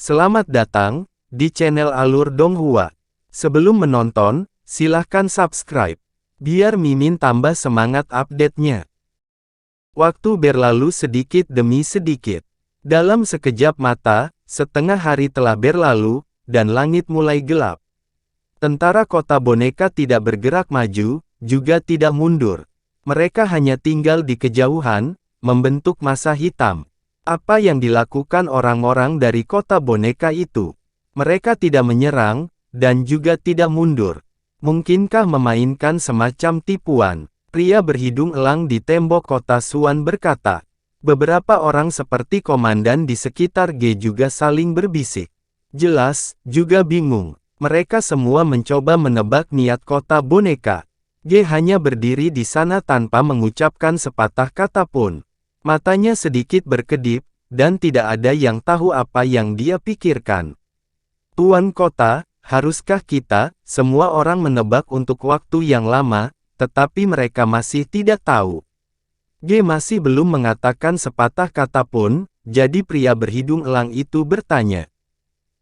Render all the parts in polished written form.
Selamat datang di channel Alur Donghua. Sebelum menonton, silahkan subscribe, biar Mimin tambah semangat update-nya. Waktu berlalu sedikit demi sedikit. Dalam sekejap mata, setengah hari telah berlalu, dan langit mulai gelap. Tentara kota boneka tidak bergerak maju, juga tidak mundur. Mereka hanya tinggal di kejauhan, membentuk massa hitam. Apa yang dilakukan orang-orang dari kota boneka itu? Mereka tidak menyerang, dan juga tidak mundur. Mungkinkah memainkan semacam tipuan? Pria berhidung elang di tembok kota Suan berkata. Beberapa orang seperti komandan di sekitar G juga saling berbisik. Jelas, juga bingung. Mereka semua mencoba menebak niat kota boneka. G hanya berdiri di sana tanpa mengucapkan sepatah kata pun. Matanya sedikit berkedip, dan tidak ada yang tahu apa yang dia pikirkan. Tuan kota, haruskah kita, semua orang menebak untuk waktu yang lama, tetapi mereka masih tidak tahu. G masih belum mengatakan sepatah kata pun, jadi pria berhidung elang itu bertanya.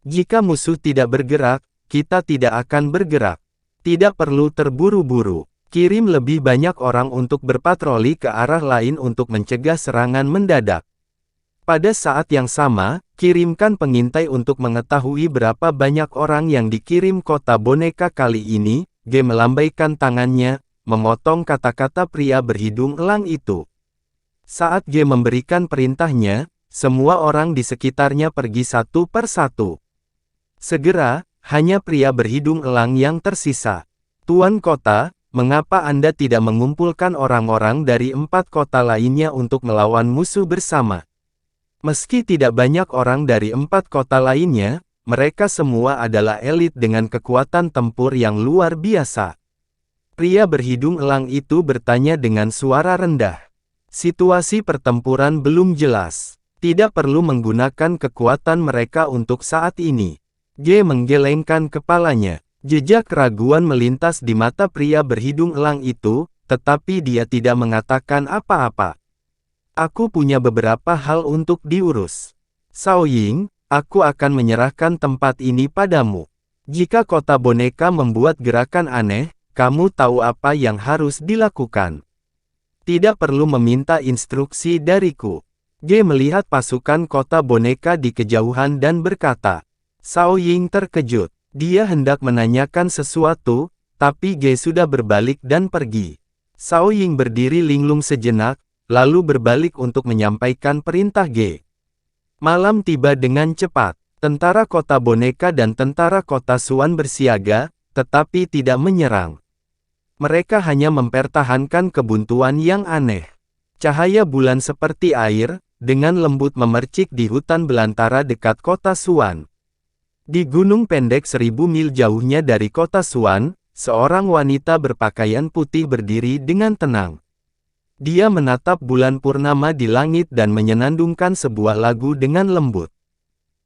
Jika musuh tidak bergerak, kita tidak akan bergerak. Tidak perlu terburu-buru. Kirim lebih banyak orang untuk berpatroli ke arah lain untuk mencegah serangan mendadak. Pada saat yang sama, kirimkan pengintai untuk mengetahui berapa banyak orang yang dikirim kota boneka kali ini. G melambaikan tangannya, memotong kata-kata pria berhidung elang itu. Saat G memberikan perintahnya, semua orang di sekitarnya pergi satu per satu. Segera, hanya pria berhidung elang yang tersisa. Tuan kota, mengapa Anda tidak mengumpulkan orang-orang dari 4 kota lainnya untuk melawan musuh bersama? Meski tidak banyak orang dari 4 kota lainnya, mereka semua adalah elit dengan kekuatan tempur yang luar biasa. Pria berhidung elang itu bertanya dengan suara rendah. Situasi pertempuran belum jelas. Tidak perlu menggunakan kekuatan mereka untuk saat ini. G menggelengkan kepalanya. Jejak keraguan melintas di mata pria berhidung elang itu, tetapi dia tidak mengatakan apa-apa. Aku punya beberapa hal untuk diurus. Cao Ying, aku akan menyerahkan tempat ini padamu. Jika kota boneka membuat gerakan aneh, kamu tahu apa yang harus dilakukan. Tidak perlu meminta instruksi dariku. G melihat pasukan kota boneka di kejauhan dan berkata. Cao Ying terkejut. Dia hendak menanyakan sesuatu, tapi G sudah berbalik dan pergi. Cao Ying berdiri linglung sejenak, lalu berbalik untuk menyampaikan perintah G. Malam tiba dengan cepat. Tentara kota boneka dan tentara kota Suan bersiaga, tetapi tidak menyerang. Mereka hanya mempertahankan kebuntuan yang aneh. Cahaya bulan seperti air, dengan lembut memercik di hutan belantara dekat kota Suan. Di gunung pendek 1000 mil jauhnya dari kota Suan, seorang wanita berpakaian putih berdiri dengan tenang. Dia menatap bulan purnama di langit dan menyenandungkan sebuah lagu dengan lembut.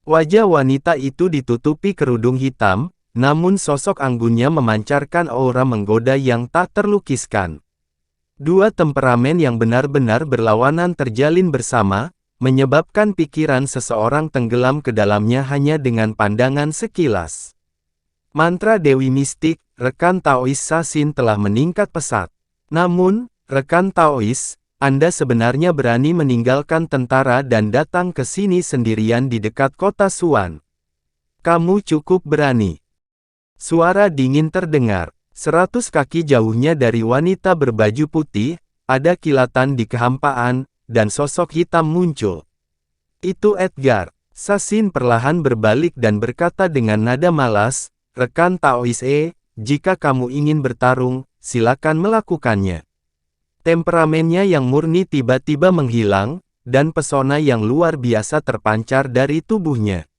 Wajah wanita itu ditutupi kerudung hitam, namun sosok anggunnya memancarkan aura menggoda yang tak terlukiskan. Dua temperamen yang benar-benar berlawanan terjalin bersama, menyebabkan pikiran seseorang tenggelam ke dalamnya hanya dengan pandangan sekilas. Mantra Dewi Mistik, rekan Taois Sasin telah meningkat pesat. Namun, rekan Taois, Anda sebenarnya berani meninggalkan tentara dan datang ke sini sendirian di dekat kota Suan. Kamu cukup berani. Suara dingin terdengar. 100 kaki jauhnya dari wanita berbaju putih, ada kilatan di kehampaan, dan sosok hitam muncul. Itu Edgar. Sasin perlahan berbalik dan berkata dengan nada malas, rekan Taois jika kamu ingin bertarung, silakan melakukannya. Temperamennya yang murni tiba-tiba menghilang, dan pesona yang luar biasa terpancar dari tubuhnya.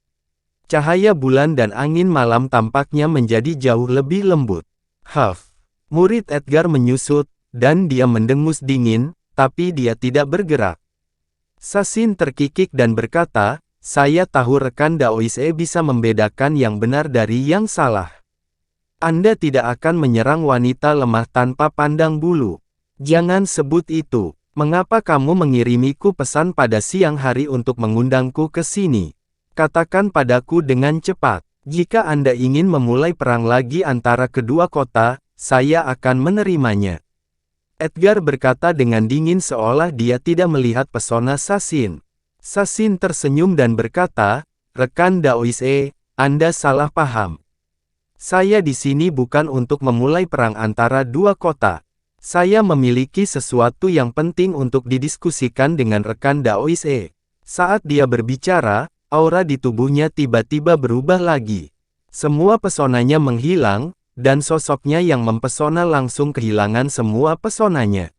Cahaya bulan dan angin malam tampaknya menjadi jauh lebih lembut. Huff. Murid Edgar menyusut, dan dia mendengus dingin, tapi dia tidak bergerak. Sasin terkikik dan berkata, saya tahu rekan Daois bisa membedakan yang benar dari yang salah. Anda tidak akan menyerang wanita lemah tanpa pandang bulu. Jangan sebut itu. Mengapa kamu mengirimiku pesan pada siang hari untuk mengundangku ke sini? Katakan padaku dengan cepat. Jika Anda ingin memulai perang lagi antara kedua kota, saya akan menerimanya. Edgar berkata dengan dingin seolah dia tidak melihat pesona Sasin. Sasin tersenyum dan berkata, "Rekan Daoise, Anda salah paham. Saya di sini bukan untuk memulai perang antara dua kota. Saya memiliki sesuatu yang penting untuk didiskusikan dengan rekan Daoise." Saat dia berbicara, aura di tubuhnya tiba-tiba berubah lagi. Semua pesonanya menghilang, dan sosoknya yang mempesona langsung kehilangan semua pesonanya.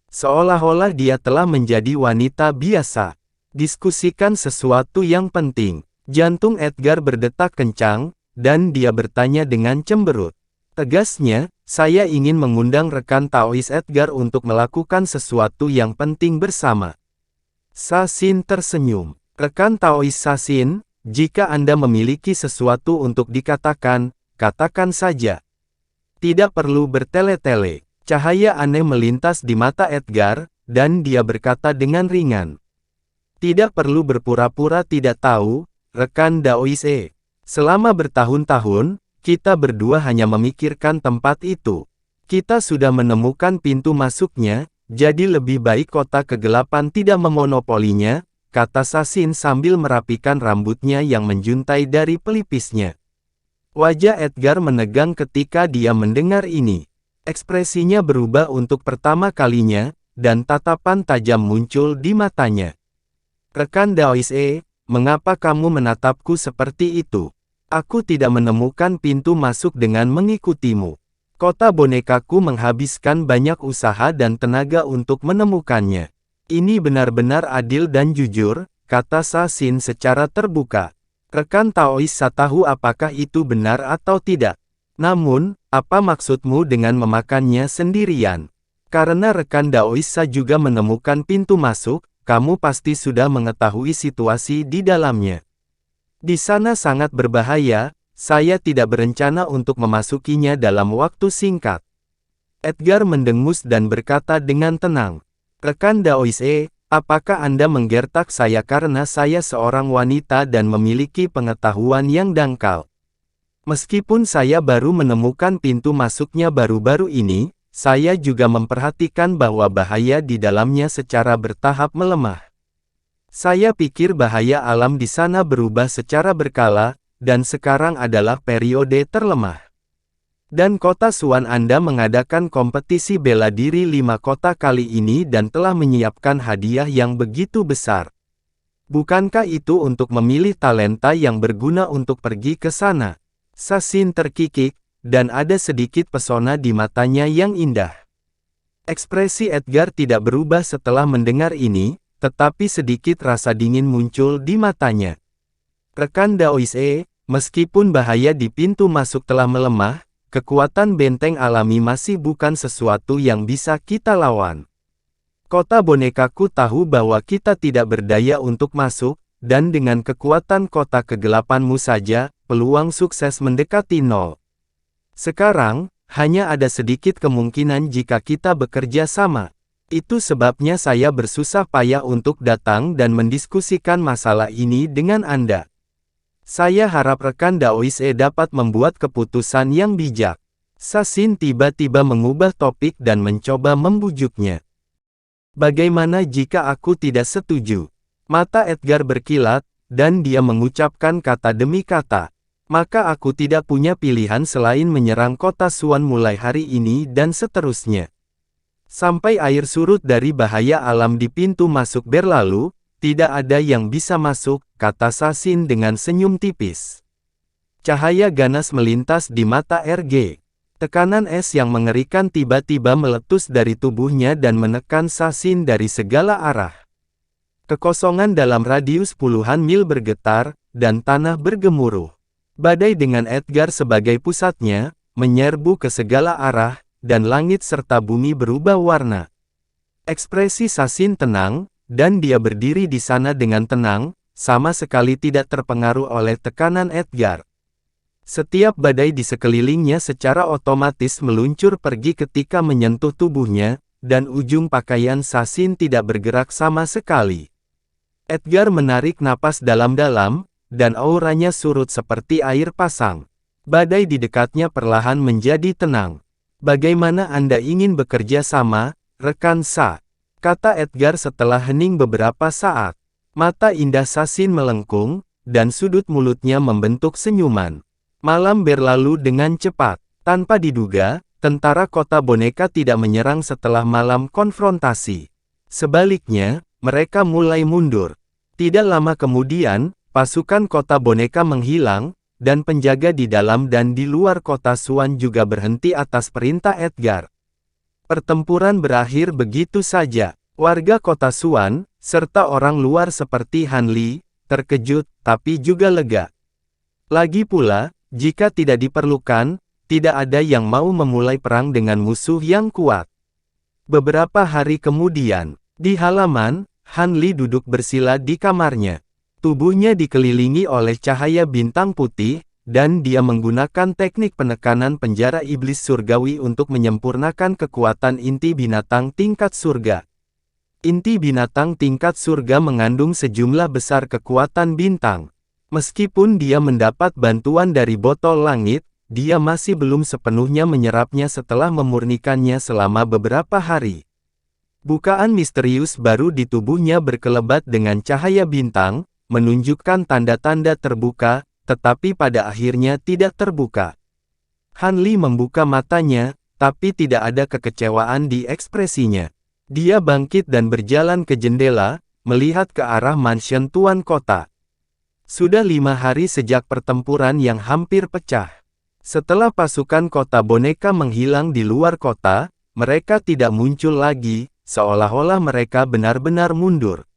Seolah-olah dia telah menjadi wanita biasa. Diskusikan sesuatu yang penting. Jantung Edgar berdetak kencang, dan dia bertanya dengan cemberut. Tegasnya, saya ingin mengundang rekan Taois Edgar untuk melakukan sesuatu yang penting bersama. Sasin tersenyum. Rekan Taois Sasin, jika Anda memiliki sesuatu untuk dikatakan, katakan saja. Tidak perlu bertele-tele. Cahaya aneh melintas di mata Edgar, dan dia berkata dengan ringan. Tidak perlu berpura-pura tidak tahu, rekan Daoise. Selama bertahun-tahun, kita berdua hanya memikirkan tempat itu. Kita sudah menemukan pintu masuknya, jadi lebih baik kota kegelapan tidak memonopolinya, kata Sasin sambil merapikan rambutnya yang menjuntai dari pelipisnya. Wajah Edgar menegang ketika dia mendengar ini. Ekspresinya berubah untuk pertama kalinya, dan tatapan tajam muncul di matanya. Rekan Daoise, mengapa kamu menatapku seperti itu? Aku tidak menemukan pintu masuk dengan mengikutimu. Kota bonekaku menghabiskan banyak usaha dan tenaga untuk menemukannya. Ini benar-benar adil dan jujur, kata Sasin secara terbuka. Rekan Taoisa tahu apakah itu benar atau tidak. Namun, apa maksudmu dengan memakannya sendirian? Karena rekan Daoisa juga menemukan pintu masuk, kamu pasti sudah mengetahui situasi di dalamnya. Di sana sangat berbahaya, saya tidak berencana untuk memasukinya dalam waktu singkat. Edgar mendengus dan berkata dengan tenang. Rekan Daoise, apakah Anda menggertak saya karena saya seorang wanita dan memiliki pengetahuan yang dangkal? Meskipun saya baru menemukan pintu masuknya baru-baru ini, saya juga memperhatikan bahwa bahaya di dalamnya secara bertahap melemah. Saya pikir bahaya alam di sana berubah secara berkala, dan sekarang adalah periode terlemah. Dan kota Suan Anda mengadakan kompetisi bela diri 5 kota kali ini dan telah menyiapkan hadiah yang begitu besar. Bukankah itu untuk memilih talenta yang berguna untuk pergi ke sana? Sasin terkikik, dan ada sedikit pesona di matanya yang indah. Ekspresi Edgar tidak berubah setelah mendengar ini, tetapi sedikit rasa dingin muncul di matanya. Rekan Daoise, meskipun bahaya di pintu masuk telah melemah, kekuatan benteng alami masih bukan sesuatu yang bisa kita lawan. Kota bonekaku tahu bahwa kita tidak berdaya untuk masuk, dan dengan kekuatan kota kegelapanmu saja, peluang sukses mendekati nol. Sekarang, hanya ada sedikit kemungkinan jika kita bekerja sama. Itu sebabnya saya bersusah payah untuk datang dan mendiskusikan masalah ini dengan Anda. Saya harap rekan Daoise dapat membuat keputusan yang bijak. Sasin tiba-tiba mengubah topik dan mencoba membujuknya. Bagaimana jika aku tidak setuju? Mata Edgar berkilat, dan dia mengucapkan kata demi kata. Maka aku tidak punya pilihan selain menyerang kota Suan mulai hari ini dan seterusnya. Sampai air surut dari bahaya alam di pintu masuk berlalu, tidak ada yang bisa masuk, kata Sasin dengan senyum tipis. Cahaya ganas melintas di mata RG. Tekanan es yang mengerikan tiba-tiba meletus dari tubuhnya dan menekan Sasin dari segala arah. Kekosongan dalam radius puluhan mil bergetar, dan tanah bergemuruh. Badai dengan Edgar sebagai pusatnya, menyerbu ke segala arah, dan langit serta bumi berubah warna. Ekspresi Sasin tenang, dan dia berdiri di sana dengan tenang, sama sekali tidak terpengaruh oleh tekanan Edgar. Setiap badai di sekelilingnya secara otomatis meluncur pergi ketika menyentuh tubuhnya, dan ujung pakaian Sasin tidak bergerak sama sekali. Edgar menarik napas dalam-dalam, dan auranya surut seperti air pasang. Badai di dekatnya perlahan menjadi tenang. Bagaimana Anda ingin bekerja sama, rekan Sa? Kata Edgar setelah hening beberapa saat. Mata indah Sasin melengkung, dan sudut mulutnya membentuk senyuman. Malam berlalu dengan cepat. Tanpa diduga, tentara kota boneka tidak menyerang setelah malam konfrontasi. Sebaliknya, mereka mulai mundur. Tidak lama kemudian, pasukan kota boneka menghilang, dan penjaga di dalam dan di luar kota Suan juga berhenti atas perintah Edgar. Pertempuran berakhir begitu saja. Warga kota Suan, serta orang luar seperti Han Li, terkejut, tapi juga lega. Lagi pula, jika tidak diperlukan, tidak ada yang mau memulai perang dengan musuh yang kuat. Beberapa hari kemudian, di halaman, Han Li duduk bersila di kamarnya. Tubuhnya dikelilingi oleh cahaya bintang putih, dan dia menggunakan teknik penekanan penjara iblis surgawi untuk menyempurnakan kekuatan inti binatang tingkat surga. Inti binatang tingkat surga mengandung sejumlah besar kekuatan bintang. Meskipun dia mendapat bantuan dari botol langit, dia masih belum sepenuhnya menyerapnya setelah memurnikannya selama beberapa hari. Bukaan misterius baru di tubuhnya berkelebat dengan cahaya bintang, menunjukkan tanda-tanda terbuka, tetapi pada akhirnya tidak terbuka. Han Li membuka matanya, tapi tidak ada kekecewaan di ekspresinya. Dia bangkit dan berjalan ke jendela, melihat ke arah mansion Tuan Kota. Sudah 5 hari sejak pertempuran yang hampir pecah. Setelah pasukan kota boneka menghilang di luar kota, mereka tidak muncul lagi, seolah-olah mereka benar-benar mundur.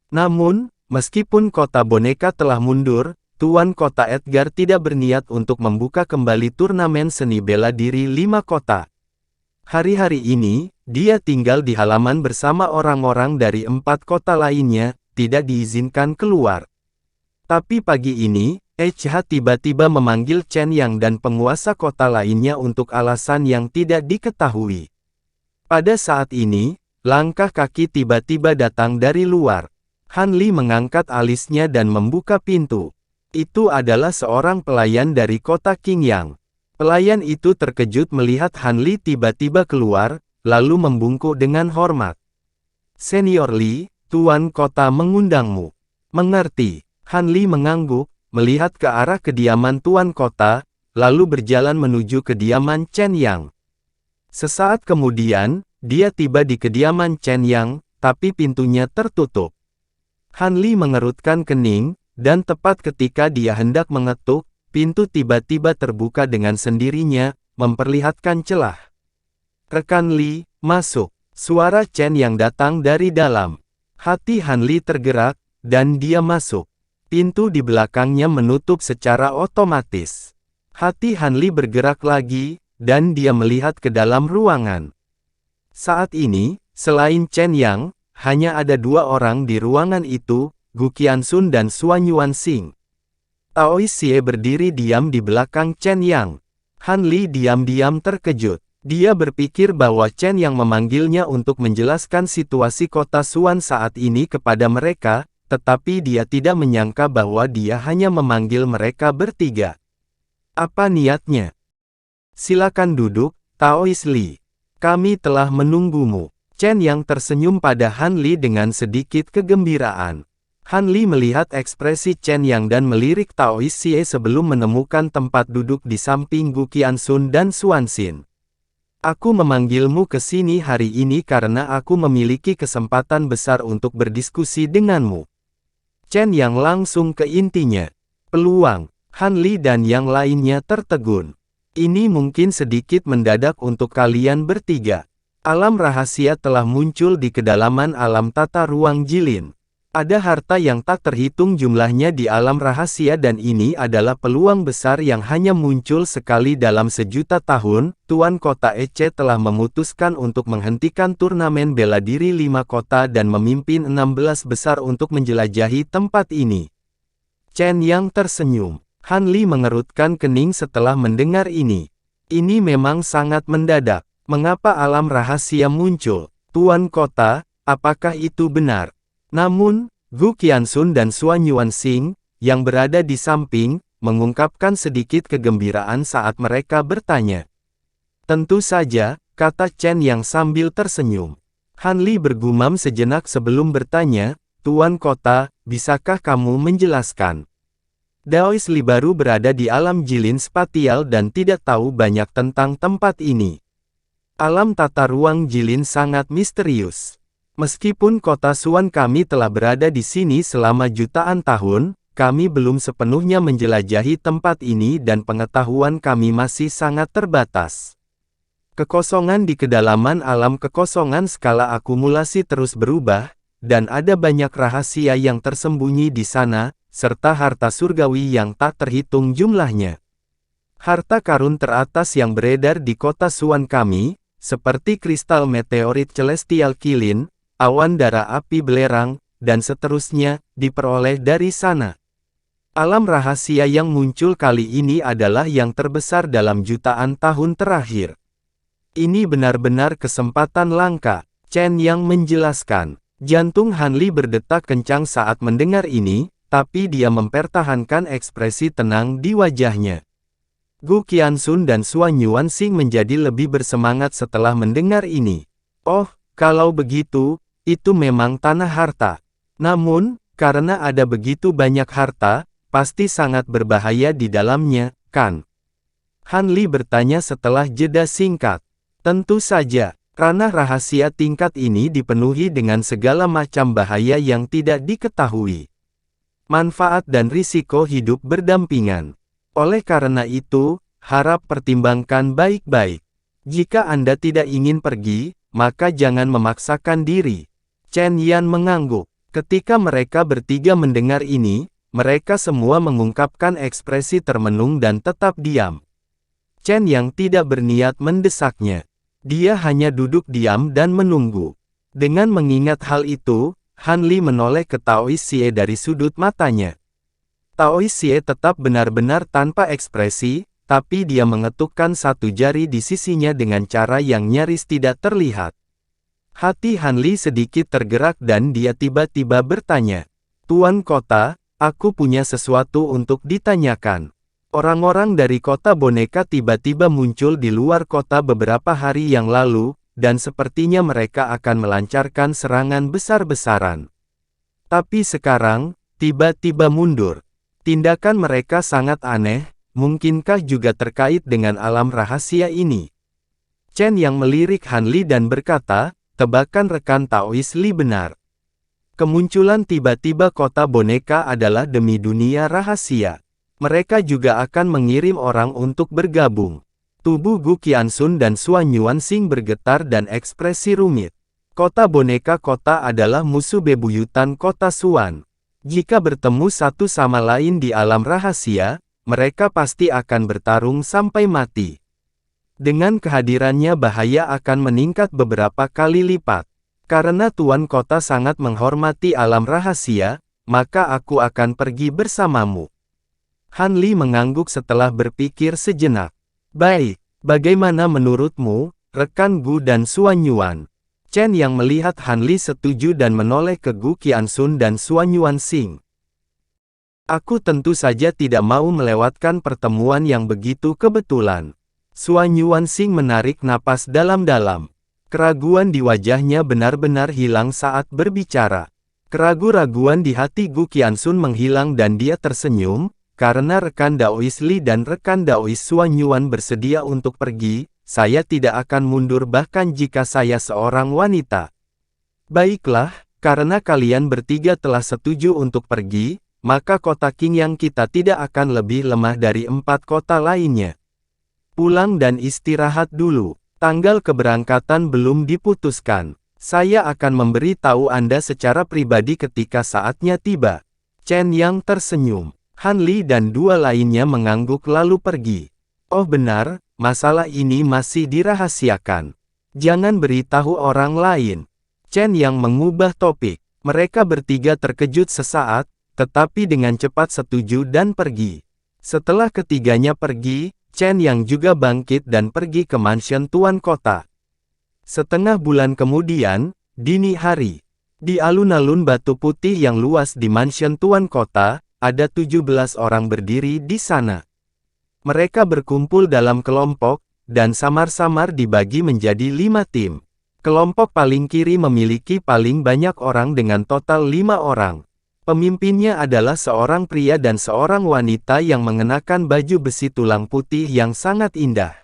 Namun, meskipun kota boneka telah mundur, Tuan Kota Edgar tidak berniat untuk membuka kembali turnamen seni bela diri 5 kota. Hari-hari ini, dia tinggal di halaman bersama orang-orang dari 4 kota lainnya, tidak diizinkan keluar. Tapi pagi ini, HH tiba-tiba memanggil Chen Yang dan penguasa kota lainnya untuk alasan yang tidak diketahui. Pada saat ini, langkah kaki tiba-tiba datang dari luar. Han Li mengangkat alisnya dan membuka pintu. Itu adalah seorang pelayan dari kota Qingyang. Pelayan itu terkejut melihat Han Li tiba-tiba keluar, lalu membungkuk dengan hormat. Senior Li, Tuan Kota mengundangmu. Mengerti. Han Li mengangguk, melihat ke arah kediaman Tuan Kota, lalu berjalan menuju kediaman Chen Yang. Sesaat kemudian, dia tiba di kediaman Chen Yang, tapi pintunya tertutup. Han Li mengerutkan kening, dan tepat ketika dia hendak mengetuk, pintu tiba-tiba terbuka dengan sendirinya, memperlihatkan celah. Rekan Li, masuk. Suara Chen yang datang dari dalam. Hati Han Li tergerak, dan dia masuk. Pintu di belakangnya menutup secara otomatis. Hati Han Li bergerak lagi, dan dia melihat ke dalam ruangan. Saat ini, selain Chen Yang, hanya ada 2 orang di ruangan itu, Gu Qianxun dan Suan Yuanxing. Tao Xie berdiri diam di belakang Chen Yang. Han Li diam-diam terkejut. Dia berpikir bahwa Chen Yang memanggilnya untuk menjelaskan situasi kota Suan saat ini kepada mereka, tetapi dia tidak menyangka bahwa dia hanya memanggil mereka bertiga. Apa niatnya? Silakan duduk, Tao Li. Kami telah menunggumu. Chen Yang tersenyum pada Han Li dengan sedikit kegembiraan. Han Li melihat ekspresi Chen Yang dan melirik Tao Xie sebelum menemukan tempat duduk di samping Gu Qianxun dan Suan Xin. Aku memanggilmu ke sini hari ini karena aku memiliki kesempatan besar untuk berdiskusi denganmu. Chen Yang langsung ke intinya. Peluang. Han Li dan yang lainnya tertegun. Ini mungkin sedikit mendadak untuk kalian bertiga. Alam rahasia telah muncul di kedalaman alam tata ruang Jilin. Ada harta yang tak terhitung jumlahnya di alam rahasia dan ini adalah peluang besar yang hanya muncul sekali dalam sejuta tahun. Tuan Kota Ece telah memutuskan untuk menghentikan turnamen bela diri 5 kota dan memimpin 16 besar untuk menjelajahi tempat ini. Chen Yang tersenyum. Han Li mengerutkan kening setelah mendengar ini. Ini memang sangat mendadak. Mengapa alam rahasia muncul? Tuan Kota, apakah itu benar? Namun, Gu Qianxun dan Suan Yuanxing, yang berada di samping, mengungkapkan sedikit kegembiraan saat mereka bertanya. Tentu saja, kata Chen Yang sambil tersenyum. Han Li bergumam sejenak sebelum bertanya, Tuan Kota, bisakah kamu menjelaskan? Daois Li baru berada di alam Jilin spatial dan tidak tahu banyak tentang tempat ini. Alam tata ruang Jilin sangat misterius. Meskipun kota Suan kami telah berada di sini selama jutaan tahun, kami belum sepenuhnya menjelajahi tempat ini dan pengetahuan kami masih sangat terbatas. Kekosongan di kedalaman alam kekosongan skala akumulasi terus berubah, dan ada banyak rahasia yang tersembunyi di sana, serta harta surgawi yang tak terhitung jumlahnya. Harta karun teratas yang beredar di kota Suan kami, seperti kristal meteorit celestial kilin, awan dara api belerang, dan seterusnya, diperoleh dari sana. Alam rahasia yang muncul kali ini adalah yang terbesar dalam jutaan tahun terakhir. Ini benar-benar kesempatan langka, Chen Yang menjelaskan. Jantung Han Li berdetak kencang saat mendengar ini, tapi dia mempertahankan ekspresi tenang di wajahnya. Gu Qianxun dan Suan Yuanxing menjadi lebih bersemangat setelah mendengar ini. Oh, kalau begitu, itu memang tanah harta. Namun, karena ada begitu banyak harta, pasti sangat berbahaya di dalamnya, kan? Han Li bertanya setelah jeda singkat. Tentu saja, ranah rahasia tingkat ini dipenuhi dengan segala macam bahaya yang tidak diketahui. Manfaat dan risiko hidup berdampingan. Oleh karena itu, harap pertimbangkan baik-baik. Jika Anda tidak ingin pergi, maka jangan memaksakan diri. Chen Yan mengangguk. Ketika mereka bertiga mendengar ini, mereka semua mengungkapkan ekspresi termenung dan tetap diam. Chen Yang tidak berniat mendesaknya. Dia hanya duduk diam dan menunggu. Dengan mengingat hal itu, Han Li menoleh ke Taois Xie dari sudut matanya. Taois Xie tetap benar-benar tanpa ekspresi, tapi dia mengetukkan satu jari di sisinya dengan cara yang nyaris tidak terlihat. Hati Han Li sedikit tergerak dan dia tiba-tiba bertanya, Tuan Kota, aku punya sesuatu untuk ditanyakan. Orang-orang dari kota boneka tiba-tiba muncul di luar kota beberapa hari yang lalu, dan sepertinya mereka akan melancarkan serangan besar-besaran. Tapi sekarang, tiba-tiba mundur. Tindakan mereka sangat aneh, mungkinkah juga terkait dengan alam rahasia ini? Chen Yang melirik Han Li dan berkata, tebakan rekan Taois Li benar. Kemunculan tiba-tiba kota boneka adalah demi dunia rahasia. Mereka juga akan mengirim orang untuk bergabung. Tubuh Gu Qianxun dan Suan Yuanxing bergetar dan ekspresi rumit. Kota boneka kota adalah musuh bebuyutan kota Suan. Jika bertemu satu sama lain di alam rahasia, mereka pasti akan bertarung sampai mati. Dengan kehadirannya bahaya akan meningkat beberapa kali lipat. Karena Tuan Kota sangat menghormati alam rahasia, maka aku akan pergi bersamamu. Han Li mengangguk setelah berpikir sejenak. Baik, bagaimana menurutmu, rekan Gu dan Suan Yuan? Chen Yang melihat Han Li setuju dan menoleh ke Gu Qianxun dan Suan Yuanxing. Aku tentu saja tidak mau melewatkan pertemuan yang begitu kebetulan. Suan Yuanxing menarik napas dalam-dalam. Keraguan di wajahnya benar-benar hilang saat berbicara. Keraguan-raguan di hati Gu Qianxun menghilang dan dia tersenyum, karena rekan Daois Li dan rekan Daois Suan Yuan bersedia untuk pergi, saya tidak akan mundur bahkan jika saya seorang wanita. Baiklah, karena kalian bertiga telah setuju untuk pergi, maka kota Qingyang kita tidak akan lebih lemah dari 4 kota lainnya. Pulang dan istirahat dulu. Tanggal keberangkatan belum diputuskan. Saya akan memberi tahu Anda secara pribadi ketika saatnya tiba. Chen Yang tersenyum. Han Li dan dua lainnya mengangguk lalu pergi. Oh benar, masalah ini masih dirahasiakan. Jangan beritahu orang lain. Chen Yang mengubah topik. Mereka bertiga terkejut sesaat, tetapi dengan cepat setuju dan pergi. Setelah ketiganya pergi, Chen Yang juga bangkit dan pergi ke mansion Tuan Kota. Setengah bulan kemudian, dini hari. Di alun-alun batu putih yang luas di mansion Tuan Kota, ada 17 orang berdiri di sana. Mereka berkumpul dalam kelompok, dan samar-samar dibagi menjadi 5 tim. Kelompok paling kiri memiliki paling banyak orang dengan total 5 orang. Pemimpinnya adalah seorang pria dan seorang wanita yang mengenakan baju besi tulang putih yang sangat indah.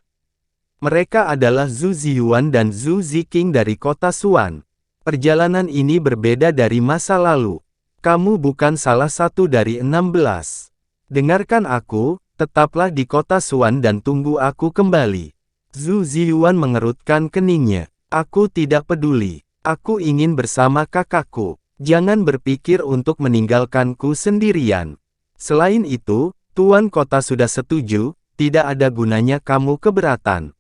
Mereka adalah Zhu Ziyuan dan Zhu Ziqing dari kota Suan. Perjalanan ini berbeda dari masa lalu. Kamu bukan salah satu dari 16. Dengarkan aku, tetaplah di kota Suan dan tunggu aku kembali. Zhu Ziyuan mengerutkan keningnya. Aku tidak peduli. Aku ingin bersama kakakku. Jangan berpikir untuk meninggalkanku sendirian. Selain itu, Tuan Kota sudah setuju, tidak ada gunanya kamu keberatan.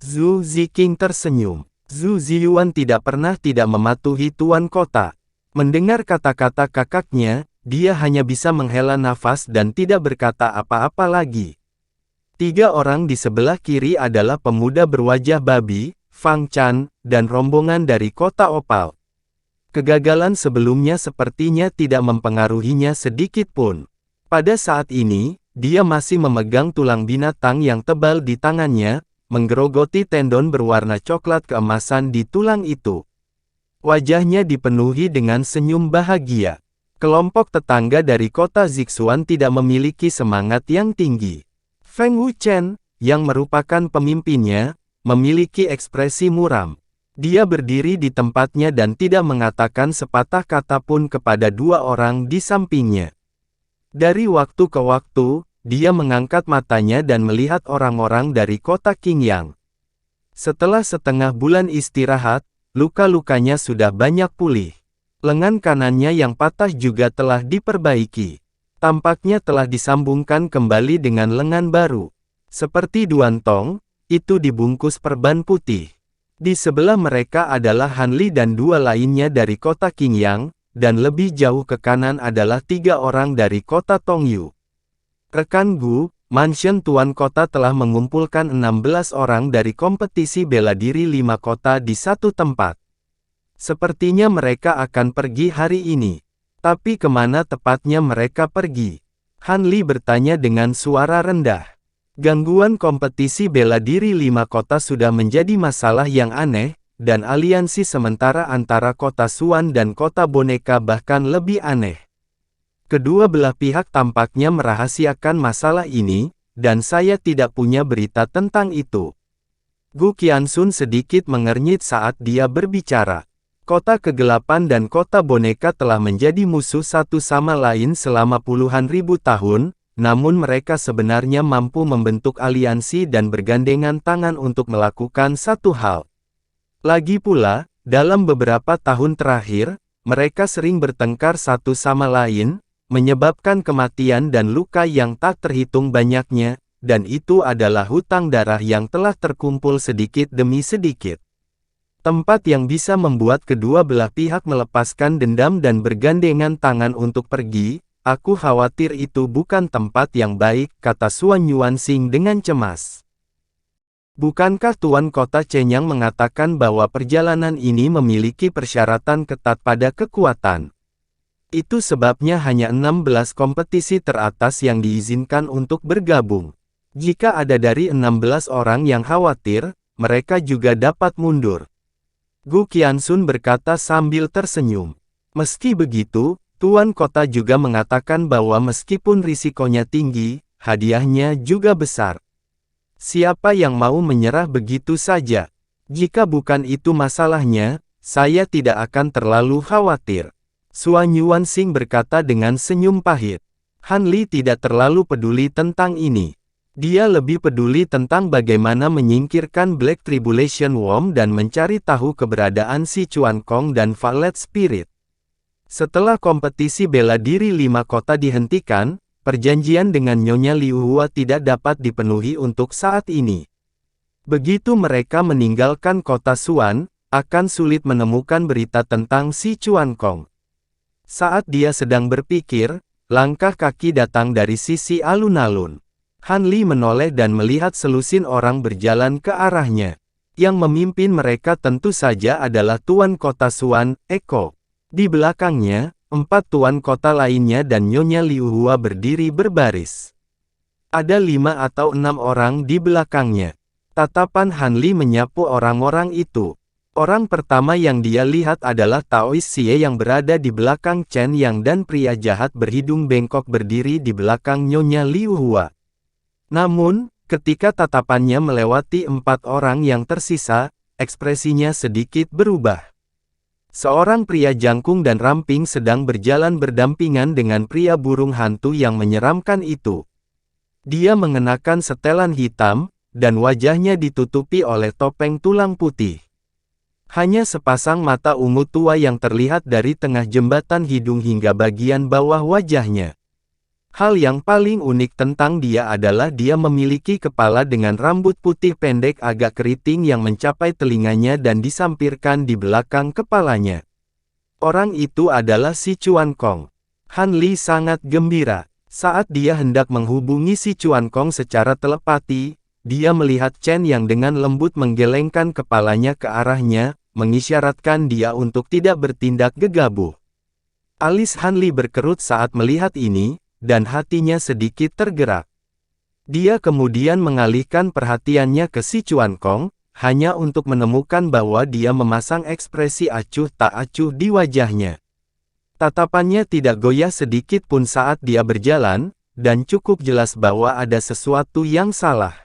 Zhu Ziqing tersenyum. Zhu Ziyuan tidak pernah tidak mematuhi Tuan Kota. Mendengar kata-kata kakaknya, dia hanya bisa menghela nafas dan tidak berkata apa-apa lagi. 3 orang di sebelah kiri adalah pemuda berwajah babi, Fang Chan, dan rombongan dari kota Opal. Kegagalan sebelumnya sepertinya tidak mempengaruhinya sedikit pun. Pada saat ini, dia masih memegang tulang binatang yang tebal di tangannya, menggerogoti tendon berwarna coklat keemasan di tulang itu. Wajahnya dipenuhi dengan senyum bahagia. Kelompok tetangga dari kota Zixuan tidak memiliki semangat yang tinggi. Feng Wuchen, yang merupakan pemimpinnya, memiliki ekspresi muram. Dia berdiri di tempatnya dan tidak mengatakan sepatah kata pun kepada 2 orang di sampingnya. Dari waktu ke waktu, dia mengangkat matanya dan melihat orang-orang dari kota Qingyang. Setelah setengah bulan istirahat, luka-lukanya sudah banyak pulih. Lengan kanannya yang patah juga telah diperbaiki. Tampaknya telah disambungkan kembali dengan lengan baru. Seperti Duan Tong, itu dibungkus perban putih. Di sebelah mereka adalah Han Li dan 2 lainnya dari kota Qingyang, dan lebih jauh ke kanan adalah 3 orang dari kota Tongyu. Rekan Gu, mansion Tuan Kota telah mengumpulkan 16 orang dari kompetisi bela diri 5 kota di satu tempat. Sepertinya mereka akan pergi hari ini. Tapi kemana tepatnya mereka pergi? Han Li bertanya dengan suara rendah. Gangguan kompetisi bela diri 5 kota sudah menjadi masalah yang aneh, dan aliansi sementara antara kota Suan dan kota boneka bahkan lebih aneh. Kedua belah pihak tampaknya merahasiakan masalah ini, dan saya tidak punya berita tentang itu. Gu Qianxun sedikit mengernyit saat dia berbicara. Kota kegelapan dan kota boneka telah menjadi musuh satu sama lain selama puluhan ribu tahun, namun mereka sebenarnya mampu membentuk aliansi dan bergandengan tangan untuk melakukan satu hal. Lagi pula, dalam beberapa tahun terakhir, mereka sering bertengkar satu sama lain, menyebabkan kematian dan luka yang tak terhitung banyaknya, dan itu adalah hutang darah yang telah terkumpul sedikit demi sedikit. Tempat yang bisa membuat kedua belah pihak melepaskan dendam dan bergandengan tangan untuk pergi, aku khawatir itu bukan tempat yang baik, kata Suan Yuanxing dengan cemas. Bukankah Tuan Kota Chenyang mengatakan bahwa perjalanan ini memiliki persyaratan ketat pada kekuatan? Itu sebabnya hanya 16 kompetisi teratas yang diizinkan untuk bergabung. Jika ada dari 16 orang yang khawatir, mereka juga dapat mundur. Gu Qianxun berkata sambil tersenyum. Meski begitu, Tuan Kota juga mengatakan bahwa meskipun risikonya tinggi, hadiahnya juga besar. Siapa yang mau menyerah begitu saja? Jika bukan itu masalahnya, saya tidak akan terlalu khawatir. Suan Yuanxing berkata dengan senyum pahit. Han Li tidak terlalu peduli tentang ini. Dia lebih peduli tentang bagaimana menyingkirkan Black Tribulation Worm dan mencari tahu keberadaan si Chuan Kong dan Violet Spirit. Setelah kompetisi bela diri 5 kota dihentikan, perjanjian dengan Nyonya Liu Hua tidak dapat dipenuhi untuk saat ini. Begitu mereka meninggalkan kota Suan, akan sulit menemukan berita tentang si Chuan Kong. Saat dia sedang berpikir, langkah kaki datang dari sisi alun-alun. Han Li menoleh dan melihat selusin orang berjalan ke arahnya. Yang memimpin mereka tentu saja adalah Tuan Kota Suan, Eko. Di belakangnya, 4 tuan kota lainnya dan Nyonya Liu Hua berdiri berbaris. Ada 5 atau 6 orang di belakangnya. Tatapan Han Li menyapu orang-orang itu. Orang pertama yang dia lihat adalah Taois Xie yang berada di belakang Chen Yang dan pria jahat berhidung bengkok berdiri di belakang Nyonya Liu Hua. Namun, ketika tatapannya melewati 4 orang yang tersisa, ekspresinya sedikit berubah. Seorang pria jangkung dan ramping sedang berjalan berdampingan dengan pria burung hantu yang menyeramkan itu. Dia mengenakan setelan hitam, dan wajahnya ditutupi oleh topeng tulang putih. Hanya sepasang mata ungu tua yang terlihat dari tengah jembatan hidung hingga bagian bawah wajahnya. Hal yang paling unik tentang dia adalah dia memiliki kepala dengan rambut putih pendek agak keriting yang mencapai telinganya dan disampirkan di belakang kepalanya. Orang itu adalah Si Chuan Kong. Han Li sangat gembira. Saat dia hendak menghubungi Si Chuan Kong secara telepati, dia melihat Chen yang dengan lembut menggelengkan kepalanya ke arahnya, mengisyaratkan dia untuk tidak bertindak gegabah. Alis Han Li berkerut saat melihat ini, dan hatinya sedikit tergerak. Dia kemudian mengalihkan perhatiannya ke Si Chuan Kong, hanya untuk menemukan bahwa dia memasang ekspresi acuh tak acuh di wajahnya. Tatapannya tidak goyah sedikit pun saat dia berjalan, dan cukup jelas bahwa ada sesuatu yang salah.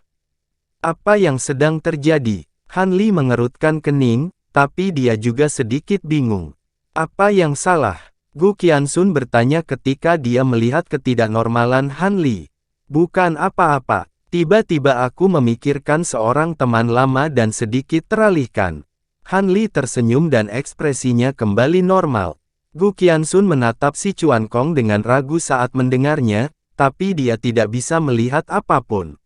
Apa yang sedang terjadi? Han Li mengerutkan kening, tapi dia juga sedikit bingung. Apa yang salah? Gu Qianxun bertanya ketika dia melihat ketidaknormalan Han Li. Bukan apa-apa, tiba-tiba aku memikirkan seorang teman lama dan sedikit teralihkan. Han Li tersenyum dan ekspresinya kembali normal. Gu Qianxun menatap Si Chuan Kong dengan ragu saat mendengarnya, tapi dia tidak bisa melihat apapun.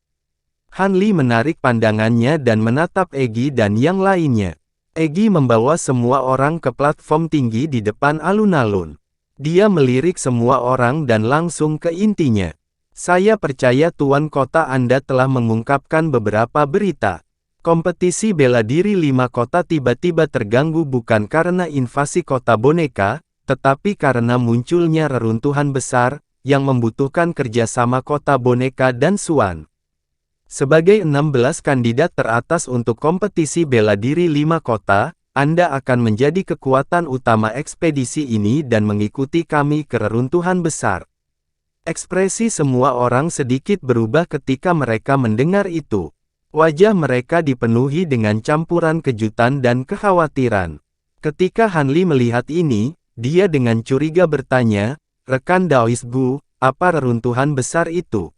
Han Li menarik pandangannya dan menatap Egi dan yang lainnya. Egi membawa semua orang ke platform tinggi di depan alun-alun. Dia melirik semua orang dan langsung ke intinya. Saya percaya Tuan Kota Anda telah mengungkapkan beberapa berita. Kompetisi bela diri 5 kota tiba-tiba terganggu bukan karena invasi kota boneka, tetapi karena munculnya reruntuhan besar, yang membutuhkan kerjasama kota boneka dan Suan. Sebagai 16 kandidat teratas untuk kompetisi bela diri 5 kota, Anda akan menjadi kekuatan utama ekspedisi ini dan mengikuti kami ke reruntuhan besar. Ekspresi semua orang sedikit berubah ketika mereka mendengar itu. Wajah mereka dipenuhi dengan campuran kejutan dan kekhawatiran. Ketika Han Li melihat ini, dia dengan curiga bertanya, "Rekan Daois Gu, apa reruntuhan besar itu?"